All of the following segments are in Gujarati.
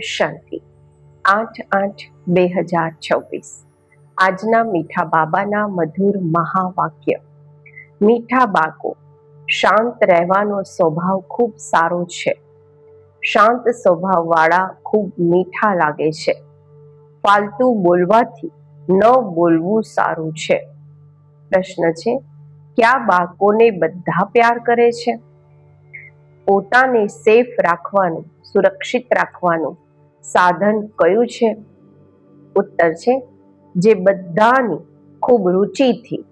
શાંતિ 8/8/2026 આજના મીઠા બાબાના મધુર મહાવાક્ય। મીઠા બાળકો, શાંત રહેવાનો સ્વભાવ ખૂબ સારો છે। શાંત સ્વભાવવાળા ખૂબ મીઠા લાગે છે। ફાલતુ બોલવાથી ન બોલવું સારું છે। પ્રશ્ન છે, ક્યાં બાળકોને બધા પ્યાર કરે છે? પોતાને સેફ રાખવાનું, સુરક્ષિત રાખવાનું સાધન કયું છે? ઉત્તર છે, જે બધાની ખૂબ રુચિથી,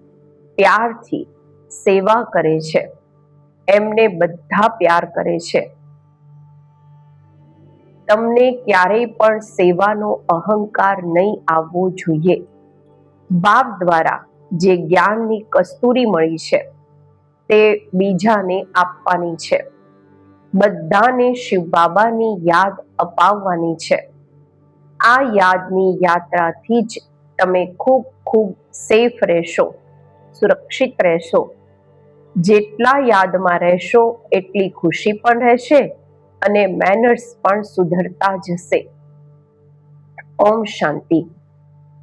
પ્યારથી સેવા કરે છે, એમને બધા પ્યાર કરે છે। તમને ક્યારેય પણ સેવાનો અહંકાર નહીં આવવો જોઈએ। બાપ દ્વારા જે જ્ઞાનની કસ્તુરી મળી છે તે બીજાને આપવાની છે। બધાને શિવ બાબાની યાદ અપાવવાની છે। આ યાદની યાત્રાથી જ તમે ખૂબ ખૂબ સેફ રહેશો, સુરક્ષિત રહેશો। જેટલા યાદમાં રહેશો એટલી ખુશી પણ રહેશે અને મેનર્સ પણ સુધરતા જશે। ઓમ શાંતિ।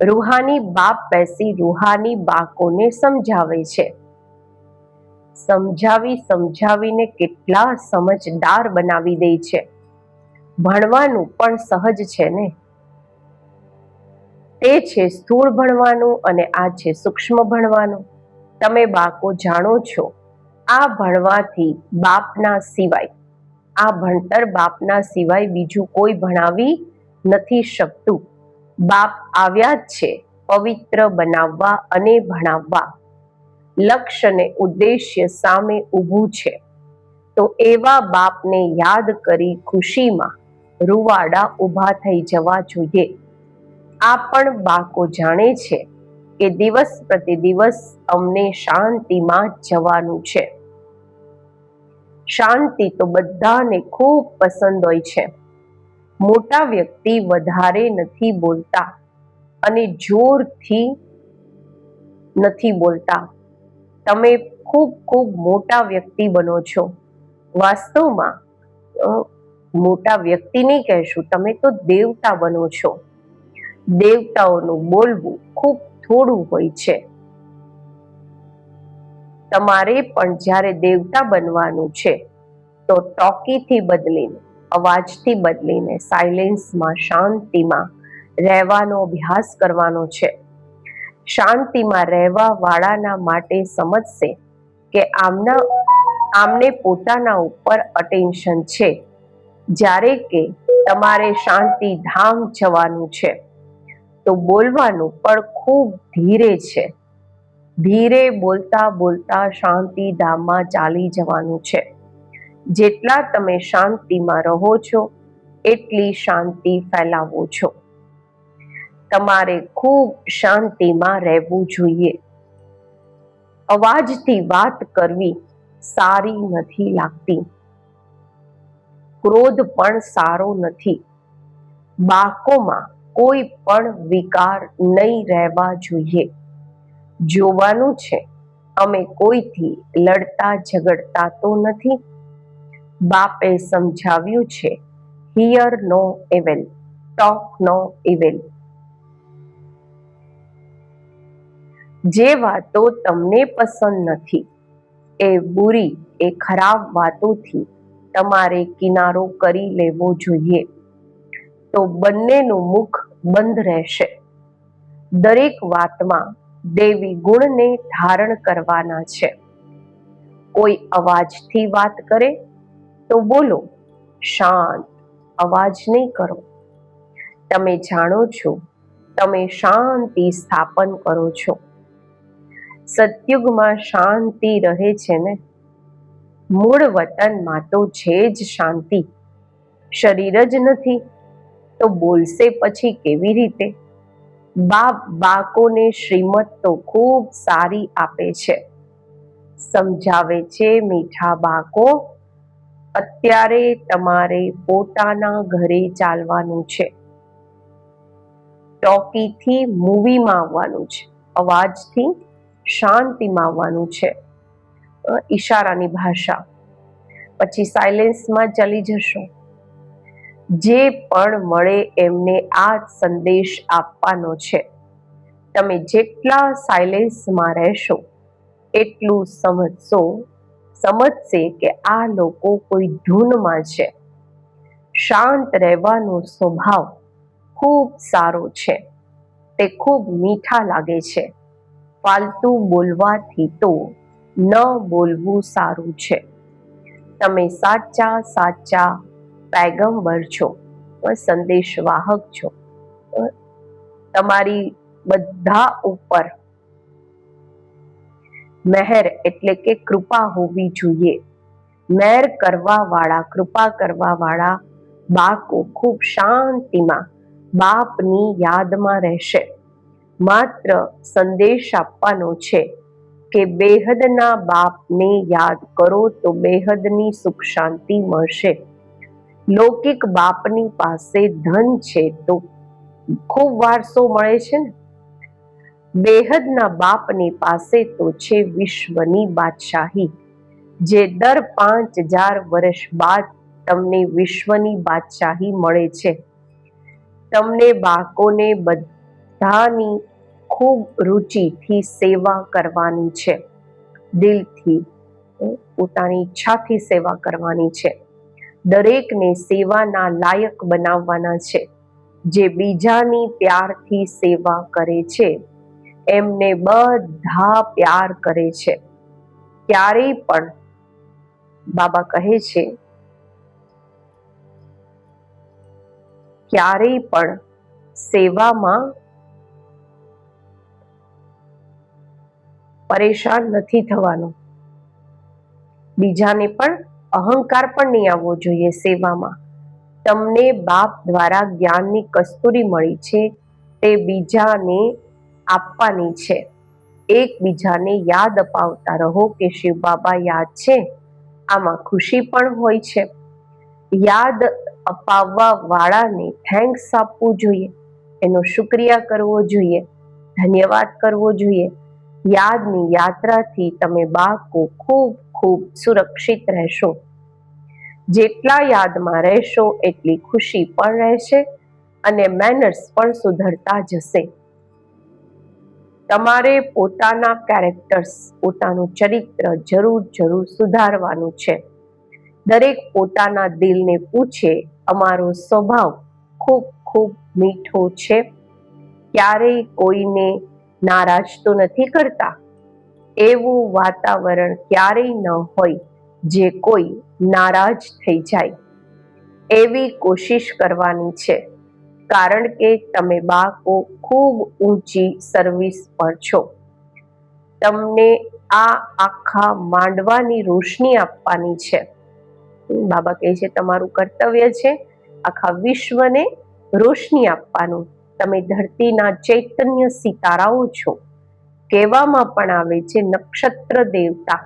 રૂહાની બાપ બેસી રૂહાની બાળકોને સમજાવે છે। સમજાવીને કેટલા સમજદાર બનાવી દે છે। ભણવાનું પણ સહજ છે ને? તે છે સ્થૂળ ભણવાનું અને આ છે સૂક્ષ્મ ભણવાનું। તમે બાળકો જાણો છો, આ ભણવાથી બાપના સિવાય, આ ભણતર બાપના સિવાય બીજું કોઈ ભણાવી નથી શકતું। બાપ આવ્યા જ છે પવિત્ર બનાવવા અને ભણાવવા। લક્ષ્ય અને ઉદ્દેશ્ય સામે ઊભું છે, તો એવા બાપને યાદ કરી ખુશીમાં રૂવાડા ઊભા થઈ જવા જોઈએ। આ પણ બાળકો જાણે છે કે દિવસ પ્રતિ દિવસ અમને શાંતિમાં જવાનું છે। શાંતિ તો બધાને ખૂબ પસંદ હોય છે। મોટા વ્યક્તિ વધારે નથી બોલતા અને જોરથી નથી બોલતા। તમે ખૂબ ખૂબ મોટા વ્યક્તિ બનો છો। વાસ્તવમાં મોટા વ્યક્તિ નહીં કહેશું, તમે તો દેવતા બનો છો। દેવતાઓનું બોલવું ખૂબ થોડું હોય છે। તમારે પણ જ્યારે દેવતા બનવાનું છે તો ટોકીથી બદલીને, અવાજથી બદલીને સાયલેન્સમાં, શાંતિમાં રહેવાનો અભ્યાસ કરવાનો છે। શાંતિમાં રહેવા વાળાના માટે સમજશે કે આમને પોતાના ઉપર અટેન્શન છે, જ્યારે કે તમારે શાંતિ ધામ જવાનું છે તો બોલવાનું પણ ખૂબ ધીરે છે। ધીરે બોલતા બોલતા શાંતિ ધામમાં ચાલી જવાનું છે। જેટલા તમે શાંતિમાં રહો છો એટલી શાંતિ ફેલાવો છો। તમારે ખૂબ શાંતિમાં રહેવું જોઈએ। અવાજથી વાત કરવી સારી નથી લાગતી। ક્રોધ પણ સારો નથી। બાળકોમાં કોઈ પણ વિકાર નહીં રહેવા જોઈએ। જોવાનું છે, અમે કોઈથી લડતા ઝઘડતા તો નથી। બાપે સમજાવ્યું છે, hear no evil, talk no evil. જે વાતો તમને પસંદ નથી, એ બુરી, એ ખરાબ વાતોથી તમારે કિનારો કરી લેવો જોઈએ, તો બંનેનું મુખ બંધ રહેશે। દરેક વાતમાં દેવી ગુણને ધારણ કરવાના છે। કોઈ અવાજથી વાત કરે તો બોલો, શાંત, અવાજ નહીં કરો। તમે જાણો છો, તમે શાંતિ સ્થાપન કરો છો। સતયુગમાં શાંતિ રહે છે ને? મૂળ વતનમાં તો છે જ શાંતિ। શરીર જ નથી તો બોલશે પછી કેવી રીતે? બાપ બાળકોને શ્રીમત તો ખૂબ સારી આપે છે। સમજાવે છે, મીઠા બાળકો, અત્યારે તમારે પોતાના ઘરે ચાલવાનું છે। ટોકીથી મૂવીમાં આવવાનું છે, અવાજથી શાંતિમાં આવવાનું છે। ઈશારાની ભાષા, પછી સાયલેન્સમાં ચલી જશો। જે પણ મળે એમને આ સંદેશ આપવાનો છે. તમે જેટલા સાયલેન્સમાં રહેશો એટલું સમજશે કે આ લોકો કોઈ ધૂનમાં છે. શાંત રહેવાનો સ્વભાવ ખૂબ સારો છે. તે ખૂબ મીઠા લાગે છે. ફાલતુ બોલવાથી તો ન બોલવું સારું છે. તમે સાચા પૈગંબર છો, સંદેશવાહક છો. તમારી બધા ઉપર મહેર એટલે કે કૃપા હોવી જોઈએ. મહેર કરવા વાળા, કૃપા કરવા વાળા બાળકો ખૂબ શાંતિમાં બાપની યાદમાં રહેશે. માત્ર સંદેશ આપવાનો છે કે બેહદના બાપને યાદ કરો તો બેહદની સુખ શાંતિ મળશે. લૌકિક બાપની પાસે ધન છે તો ખૂબ વારસો મળે છે ને. બેહદના બાપની પાસે તો છે વિશ્વની બાદશાહી, જે દર 5000 વર્ષ બાદ તમને વિશ્વની બાદશાહી મળે છે. તમને બાળકોને બધાની ખૂબ રુચિથી સેવા કરવાની છે. દિલથી, પોતાની ઈચ્છાથી સેવા કરવાની છે. દરેકને સેવાના લાયક બનાવવાના છે. જે બીજાની પ્યારથી સેવા કરે છે એમને બધા પ્યાર કરે છે. ક્યારેય પણ બાબા કહે છે, ક્યારેય પણ સેવામાં પરેશાન નથી થવાનું. બીજાને પણ અહંકાર પણ નહીં આવવો જોઈએ સેવામાં. તમને બાપ દ્વારા જ્ઞાનની કસ્તુરી મળી છે તે બીજાને આપવાની છે. એકબીજાને યાદ અપાવતા રહો કે શિવ બાબા યાદ છે. આમાં ખુશી પણ હોય છે. યાદ અપાવવા વાળાને થેન્ક્સ આપવું જોઈએ, એનો શુક્રિયા કરવો જોઈએ, ધન્યવાદ કરવો જોઈએ. યાદની યાત્રાથી તમે બાળકો ખૂબ ખૂબ સુરક્ષિત રહેશો. જેટલા યાદમાં રહેશો એટલી ખુશી પણ રહેશે અને મેનર્સ પણ સુધરતા જશે. તમારે પોતાના કેરેક્ટર્સ, પોતાનું ચરિત્ર જરૂર સુધારવાનું છે. દરેક પોતાના દિલને પૂછે, અમારો સ્વભાવ ખૂબ ખૂબ મીઠો છે. ક્યારેય કોઈને નારાજ તો નથી કરતા. એવું વાતાવરણ ક્યારેય ન હોય જે કોઈ નારાજ થઈ જાય. એવી કોશિશ કરવાની છે, કારણ કે તમે બાળકો ખૂબ ઊંચી સર્વિસ પર છો. તમને આ આખા માંડવાની રોશની આપવાની છે. બાબા કહે છે તમારું કર્તવ્ય છે આખા વિશ્વને રોશની આપવાનું. તમે ધરતીના ચૈતન્ય સિતારાઓ છો. કહેવામાં પણ આવે છે નક્ષત્ર દેવતા.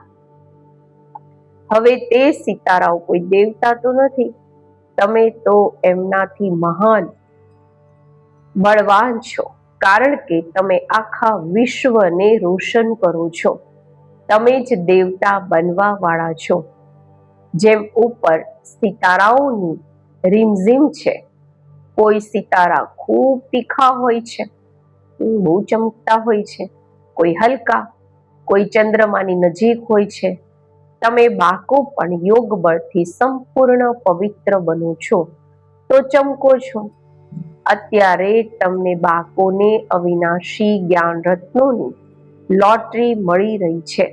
હવે તે સિતારાઓ કોઈ દેવતા તો નથી. તમે તો એમનાથી મહાન બળવાન છો, કારણ કે તમે આખા વિશ્વને રોશન કરો છો. તમે જ દેવતા બનવા વાળા છો. જેમ ઉપર સિતારાઓની રીમઝીમ છે. કોઈ સિતારા ખૂબ તીખા હોય છે, બહુ ચમકતા હોય છે. કોઈ હલકા, કોઈ ચંદ્રમાની નજીક હોય છે. તમે બાળકો પણ યોગ બળથી સંપૂર્ણ પવિત્ર બનો છો તો ચમકો છો. અત્યારે તમને બાળકોને અવિનાશી જ્ઞાન રત્નોની લોટરી મળી રહી છે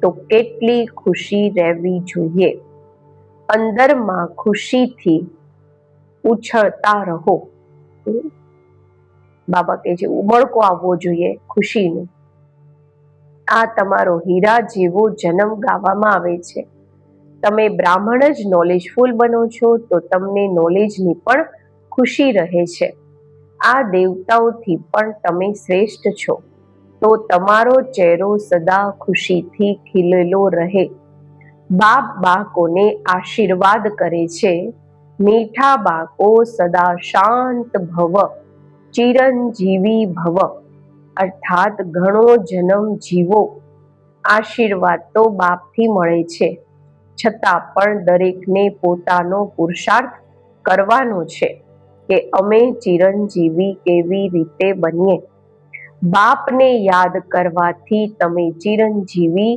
તો કેટલી ખુશી રહેવી જોઈએ. અંદરમાં ખુશીથી ઉછળતા રહો. બાબા કહે છે ઉમળકો આવવો જોઈએ ખુશીનો. આ તમારો હીરા જેવો જન્મ ગાવામાં આવે છે. તમે બ્રાહ્મણ જ નોલેજફુલ બનો છો તો તમને નોલેજની પણ ખુશી રહે છે. આ દેવતાઓથી પણ તમે શ્રેષ્ઠ છો તો તમારો ચહેરો સદા ખુશીથી ખીલેલો રહે. બાપ બાળકોને આશીર્વાદ કરે છે, મીઠા બાળકો સદા શાંત ભવ, ચિરંજીવી ભવ, અર્થાત ઘણો જન્મ જીવો. આશીર્વાદ તો બાપથી મળે છે, છતાં પણ દરેકને પોતાનો પુરુષાર્થ કરવાનો છે કે અમે ચિરંજીવી કેવી રીતે બનીએ. બાપને યાદ કરવાથી તમે ચિરંજીવી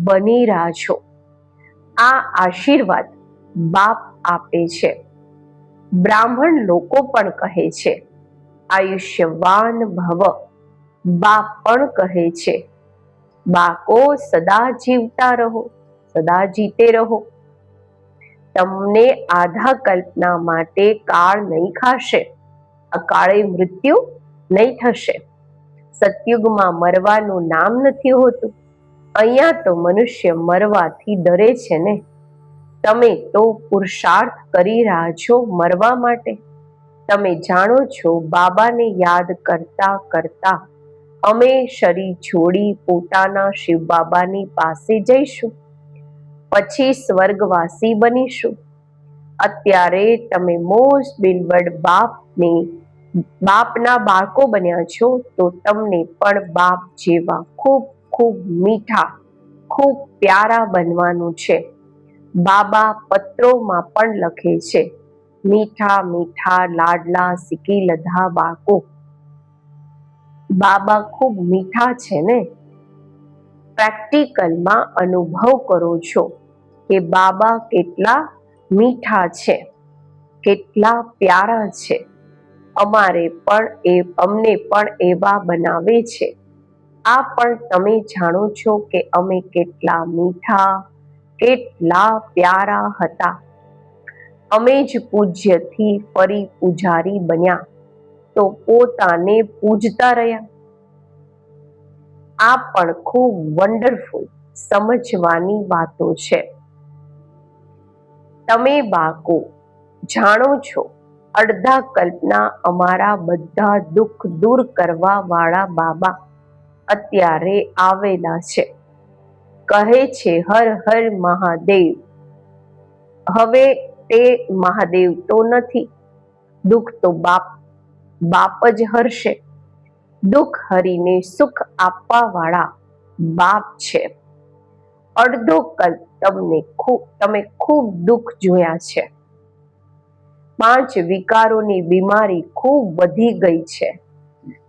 બની રહ્યા છો. આ આશીર્વાદ બાપ આપે છે. બ્રાહ્મણ લોકો પણ કહે છે આયુષ્યવાન ભવ. બાપ પણ કહે છે બાકો સદા જીવતા રહો, સદા જીતે રહો. તમને આધા કલ્પના માટે કાળ નહીં ખાશે, અકાળે મૃત્યુ નહીં થશે. સતયુગમાં મરવાનું નામ નથી હોતું. અહીંયા તો મનુષ્ય મરવાથી ડરે છે ને. તમે તો પુરુષાર્થ કરી રહ્યા છો મરવા માટે. તમે જાણો છો બાબાને યાદ કરતા કરતા અમે શરીર છોડી પોતાના શિવ બાબાની પાસે જઈશું, પછી સ્વર્ગવાસી બનીશું. અત્યારે તમે મોસ્ટ બિલવડ બાપના બાળકો બન્યા છો, તો તમને પણ બાપ જેવા ખૂબ ખૂબ મીઠા, ખૂબ પ્યારા બનવાનું છે. બાબા પત્રોમાં પણ લખે છે મીઠા મીઠા લાડલા શીખી લધા બાળકો. બાબા ખૂબ મીઠા છે ને. પ્રેક્ટિકલમાં અનુભવ કરો છો કે બાબા કેટલા મીઠા છે, કેટલા પ્યારા છે. અમને પણ એવા બનાવે છે. આ પણ તમે જાણો છો કે અમે કેટલા મીઠા, કેટલા પ્યારા હતા. અમે જ પૂજ્યથી ફરી પૂજારી બન્યા તો પોતાને પૂજતા રહ્યા. આ પણ ખૂબ વન્ડરફુલ સમજવાની વાતો છે. તમે બાળકો જાણો છો અડધા કલ્પના અમારા બધા દુઃખ દૂર કરવા વાળા બાબા અત્યારે આવેલા છે. કહે છે હર હર મહાદેવ. હવે તે મહાદેવ તો નથી. દુઃખ તો બાપ જ હરશે. દુઃખ હરીને સુખ આપવા વાળા બાપ છે. અડધો કલ્પ તમે ખૂબ દુઃખ જોયા છે. 5 વિકારોની બીમારી ખૂબ વધી ગઈ છે.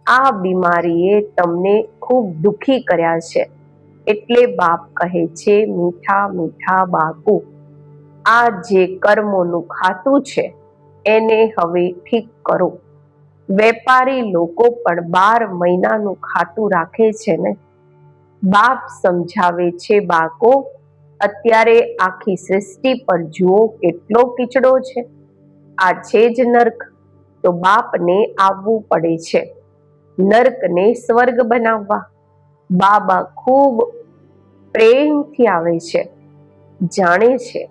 આ બીમારીએ તમને ખૂબ દુઃખી કર્યા છે. એટલે બાપ કહે છે મીઠા મીઠા બાળકો, આ જે કર્મોનું ખાતું છે એને હવે ઠીક કરો. વેપારી લોકો પણ 12 મહિનાનું ખાતું રાખે છે ને. બાપ સમજાવે છે બાળકો, અત્યારે આખી સૃષ્ટિ પર જુઓ કેટલો કીચડો છે. આ છે જ નર્ક. તો બાપને આવવું પડે છે નર્કને સ્વર્ગ બનાવવા. બાબા ખૂબ પ્રેમથી આવે છે. જાણે છે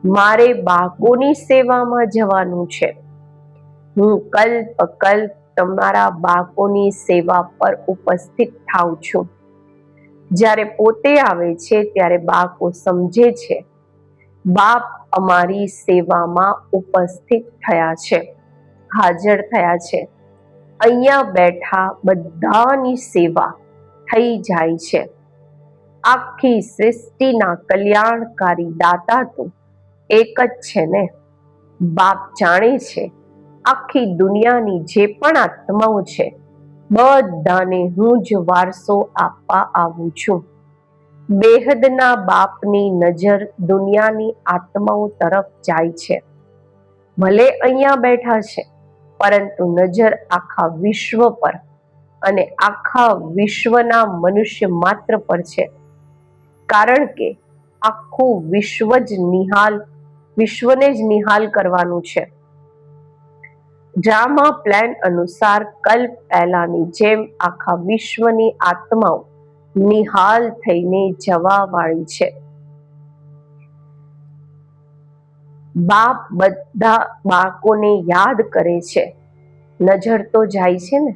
મારે બાળકોની સેવામાં જવાનું છે. હું કલ્પ તમારા બાળકોની સેવા પર ઉપસ્થિત થાઉં છું. જ્યારે પોતે આવે છે ત્યારે બાળકો સમજે છે બાપ અમારી સેવામાં ઉપસ્થિત થયા છે, હાજર થયા છે. અહીંયા બેઠા બધાની સેવા થઈ જાય છે. આખી સૃષ્ટિના કલ્યાણકારી દાતા તો એક જ છે ને. બાપ જાણે છે આખી દુનિયાની જે પણ આત્માઓ છે બધાને હું જ વારસો આપવા આવું છું. બેહદના બાપની નજર દુનિયાની આત્માઓ તરફ જાય છે. ભલે અહીંયા બેઠા છે પરંતુ નજર આખા વિશ્વ પર અને આખા વિશ્વના મનુષ્ય માત્ર પર છે. કારણ કે આખું વિશ્વને જ નિહાલ કરવાનું છે. ડ્રામા પ્લાન અનુસાર કલ્પ પહેલાની જેમ આખા વિશ્વની આત્માઓ નિહાલ થઈને જવા વાળી છે. બાપ બધા બાળકોને યાદ કરે છે. નજર તો જાય છે ને.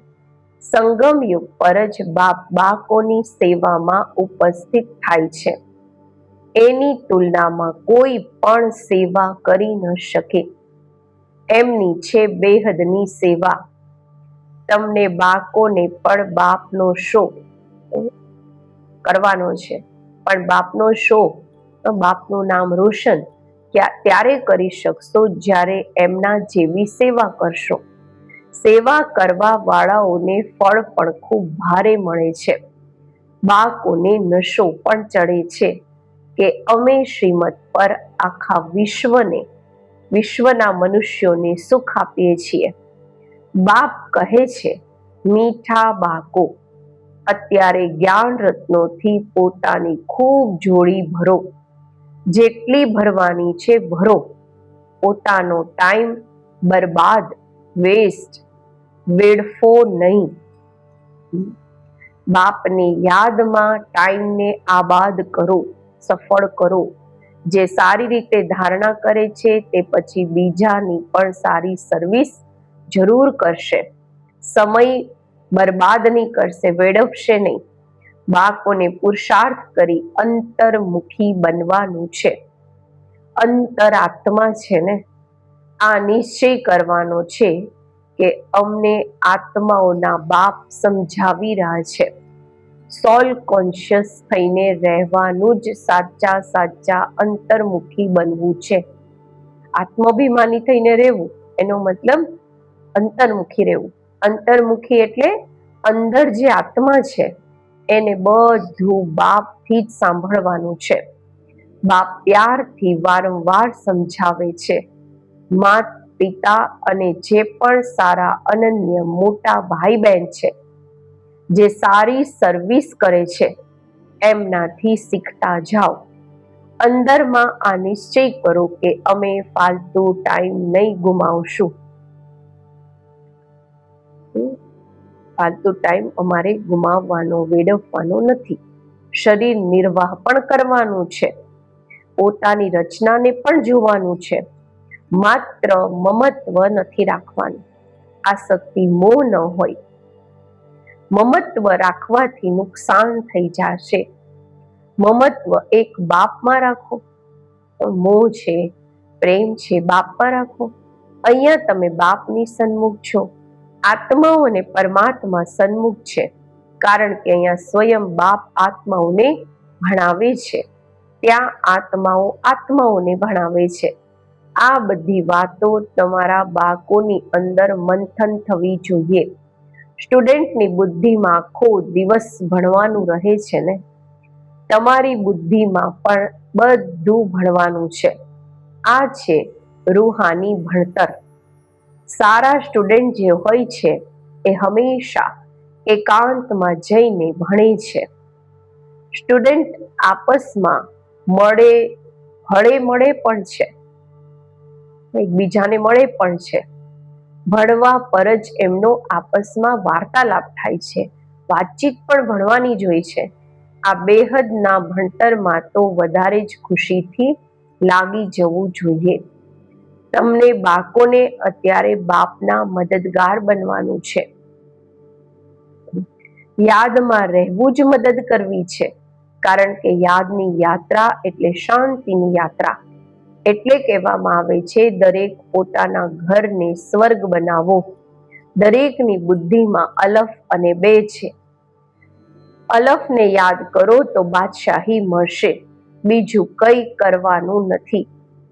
સંગમ યુગ પર જ બાપ બાળકોની સેવામાં ઉપસ્થિત થાય છે. એની તુલનામાં કોઈ પણ સેવા કરી ન શકે. એમની છે બેહદની સેવા. તમને બાળકોને પણ બાપનો શો કરવાનો છે, પણ બાપનો શો, બાપનું નામ રોશન ત્યારે કરી શકશો જ્યારે એમના જેવી સેવા કરશો. સેવા કરવા વાળાઓને ફળ પણ ખૂબ ભારે મળે છે. બાળકોને નશો પણ ચડે છે કે અમે શ્રીમત પર આખા વિશ્વના મનુષ્યોને સુખ આપીએ છીએ. બાપ કહે છે, મીઠા બાળકો, અત્યારે જ્ઞાન રત્નોથી પોતાની ખૂબ જોડી ભરો. જેટલી ભરવાની છે ભરો. પોતાનો ટાઈમ બરબાદ વેડફો નહીં. બાપની યાદમાં ટાઈમને આબાદ કરો, સફળ કરો. જે સારી રીતે ધારણા કરે છે તે પછી બીજાની પણ સારી સર્વિસ જરૂર કરશે. સમય બરબાદ નહીં કરશે, વેડફશે નહીં. બાળકોને પુરુષાર્થ કરી અંતર્મુખી બનવાનું છે. અંતરાત્મા છે ને, આ નિશ્ચય કરવાનો છે કે અમને આત્માઓના બાપ સમજાવી રહ્યા છે. સોલ કોન્શિયસ થઈને રહેવાનું જ સાચા અંતર્મુખી બનવું છે. આત્માભિમાની થઈને રહેવું એનો મતલબ અંતર્મુખી રહેવું. અંતર્મુખી એટલે અંદર જે આત્મા છે એને બધું બાપથી જ સાંભળવાનું છે. બાપ પ્યારથી વારંવાર સમજાવે છે. માતા પિતા અને જે પણ સારા અનન્ય મોટા ભાઈ બહેન છે, જે સારી સર્વિસ કરે છે, એમનાથી શીખતા જાઓ. અંદરમાં આ નિશ્ચય કરો કે અમે ફાલતુ ટાઈમ નહીં ગુમાવશું. ફાલતુ ટાઈમ અમારે ગુમાવવાનો, વેડફવાનો નથી. શરીર નિર્વાહ પણ કરવાનું છે. પોતાની રચનાને પણ જોવાનું છે. માત્ર મમત્વ નથી રાખવાનું. આસક્તિ મોહ ન હોય. મમત્વ રાખવાથી નુકસાન થઈ જશે. મમત્વ એક બાપમાં રાખો, મોહ છે, પ્રેમ છે, બાપમાં રાખો. અહીંયા તમે બાપની સન્મુખ છો. આત્માઓ અને પરમાત્મા સન્મુખ છે, કારણ કે અહીંયા સ્વયં બાપ આત્માઓને ભણાવે છે. ત્યાં આત્માઓને ભણાવે છે. આ બધી વાતો તમારા બાળકોની અંદર મંથન થવી જોઈએ. સ્ટુડન્ટની બુદ્ધિમાં આખો દિવસ ભણવાનું રહે છે ને, તમારી બુદ્ધિમાં પણ બધું ભણવાનું છે. આ છે રૂહાની ભણતર. સારા સ્ટુડન્ટ જે હોય છે એ હંમેશા એકાંતમાં જઈને ભણે છે. સ્ટુડન્ટ આપસમાં મળે પણ છે, એકબીજાને મળે પણ છે. ભણવા પર જ એમનો આપસમાં વાર્તાલાપ થાય છે. વાતચીત પણ ભણવાની જ હોય છે. આ બેહદના ભણતરમાં તો વધારે જ ખુશીથી લાગી જવું જોઈએ. તમને બાળકોને અત્યારે બાપના મદદગાર બનવાનું છે. યાદમાં રહેવું જ મદદ કરવી છે, કારણ કે યાદની યાત્રા એટલે શાંતિની યાત્રા. એટલે કહેવામાં આવે છે, દરેક પોતાના ઘરને સ્વર્ગ બનાવો. દરેકની બુદ્ધિમાં અલફ અને બે છે. અલફને યાદ કરો તો બાદશાહી મળશે. બીજું કંઈ કરવાનું નથી.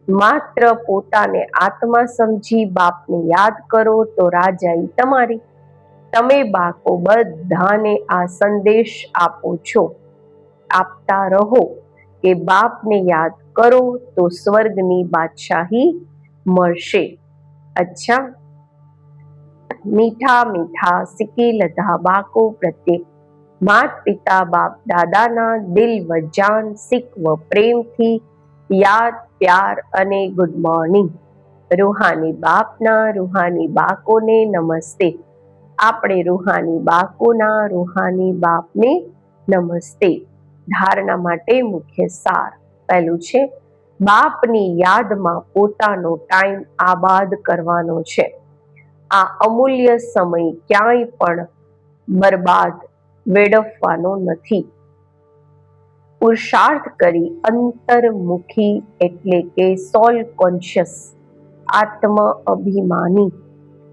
માત્ર પોતાને આત્મા સમજી બાપને યાદ કરો તો રાજાઈ તમારી. તમે બાળકો બધાને આ સંદેશ આપો છો. આપતા રહો કે બાપને યાદ કરો તો સ્વર્ગની બાદશાહી મળશે. અચ્છા, મીઠા મીઠા સિક્કી લધા બાળકો પ્રત્યે માત પિતા બાપ દાદાના દિલ વ જાન સિક વ પ્રેમથી યાદ, પ્યાર અને ગુડ મોર્નિંગ. રૂહાની બાપના રૂહાની બાળકોને નમસ્તે. આપણે રૂહાની બાળકોના રૂહાની બાપને નમસ્તે. ધારણા માટે મુખ્ય સાર. પહેલું છે, બાપની યાદમાં પોતાનો ટાઈમ આબાદ કરવાનો છે. આ અમૂલ્ય સમય ક્યાંય પણ બરબાદ વેડફવાનો નથી. પુરુષાર્થ કરી અંતર્મુખી એટલે કે સોલ કોન્શિયસ આત્મ અભિમાની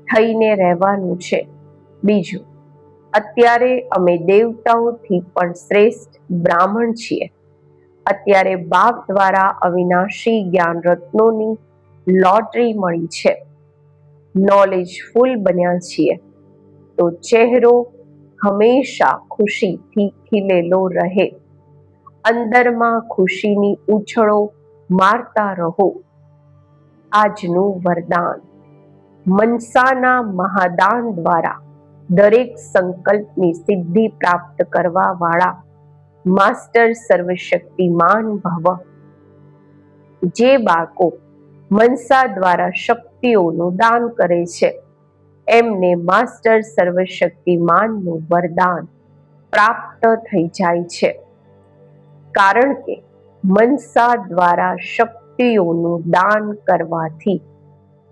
થઈને રહેવાનું છે. બીજું, અત્યારે અમે દેવતાઓથી પણ શ્રેષ્ઠ બ્રાહ્મણ છીએ. અત્યારે બાપ દ્વારા અવિનાશી જ્ઞાન રત્નોની લોટરી મળી છે. નોલેજ ફૂલ બન્યા છીએ તો ચહેરો હંમેશા ખુશીથી ખીલેલો રહે. અંદરમાં ખુશીની ઉછળો મારતા રહો. આજનું વરદાન. મનસાના મહાદાન દ્વારા દરેક સંકલ્પની સિદ્ધિ પ્રાપ્ત કરવા વાળા માસ્ટર સર્વશક્તિમાન ભવ. જે બાળકો મનસા દ્વારા શક્તિઓનું દાન કરે છે એમને માસ્ટર સર્વશક્તિમાનનું વરદાન પ્રાપ્ત થઈ જાય છે. કારણ કે મનસા દ્વારા શક્તિઓનું દાન કરવાથી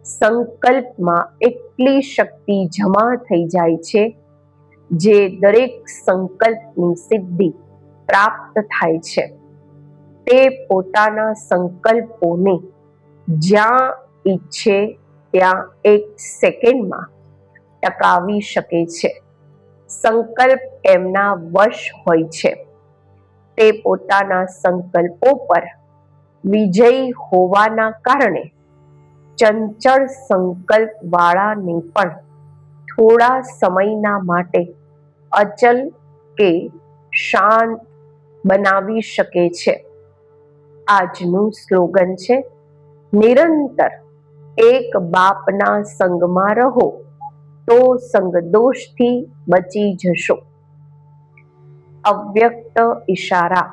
સંકલ્પમાં એટલી શક્તિ જમા થઈ જાય છે જે દરેક સંકલ્પની સિદ્ધિ પ્રાપ્ત થાય છે. તે પોતાના સંકલ્પોને જ્યાં ઈચ્છે ત્યાં 1 સેકન્ડમાં ટકાવી શકે છે. સંકલ્પ એમના વશ હોય છે. તે પોતાના સંકલ્પો પર વિજયી હોવાના કારણે ચંચળ સંકલ્પ વાળાને પણ થોડા સમયના માટે અચલ કે શાંત બનાવી શકે છે. આજનું સ્લોગન છે, નિરંતર એક બાપના સંગમાં રહો તો સંગદોષથી બચી જશો. અવ્યક્ત ઈશારા.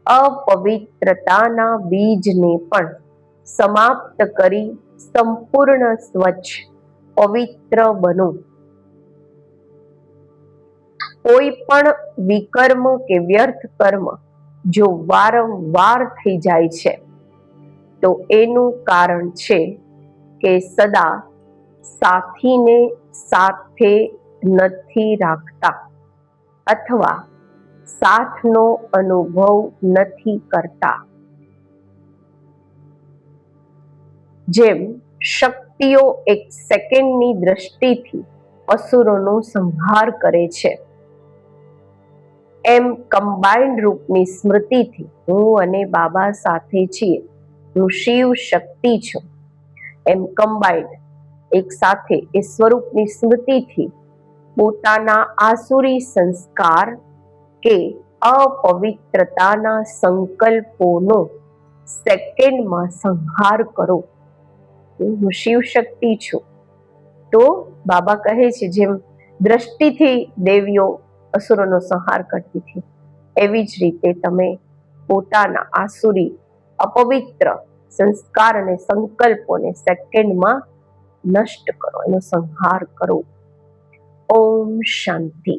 અપવિત્રતાના બીજને પણ સમાપ્ત કરી સંપૂર્ણ સ્વચ્છ પવિત્ર બનો. કોઈ પણ વિકર્મ કે વ્યર્થ કર્મ જો વારંવાર થઈ જાય છે તો એનું કારણ છે કે સદા સાથીને સાથે નથી રાખતા અથવા સાથનો અનુભવ નથી કરતા. જેમ શક્તિઓ 1 સેકન્ડની દ્રષ્ટિથી અસુરોનો સંહાર કરે છે, એમ કમ્બાઇન્ડ રૂપની સ્મૃતિથી હું અને બાબા સાથે છીએ, હું શિવ શક્તિ છું, એમ કમ્બાઇન્ડ એક સાથે એ સ્વરૂપની સ્મૃતિથી પોતાના આસુરી સંસ્કાર કે અપવિત્રતાના સંકલ્પોનો સેકન્ડમાં સંહાર કરો. હું શિવ શક્તિ છું. તો બાબા કહે છે જેમ દ્રષ્ટિથી દેવીઓ અસુરોનો સંહાર કરતી હતી, એવી જ રીતે તમે પોતાના આસુરી અપવિત્ર સંસ્કાર અને સંકલ્પોને સેકન્ડમાં નષ્ટ કરો, એનો સંહાર કરો. ઓમ શાંતિ.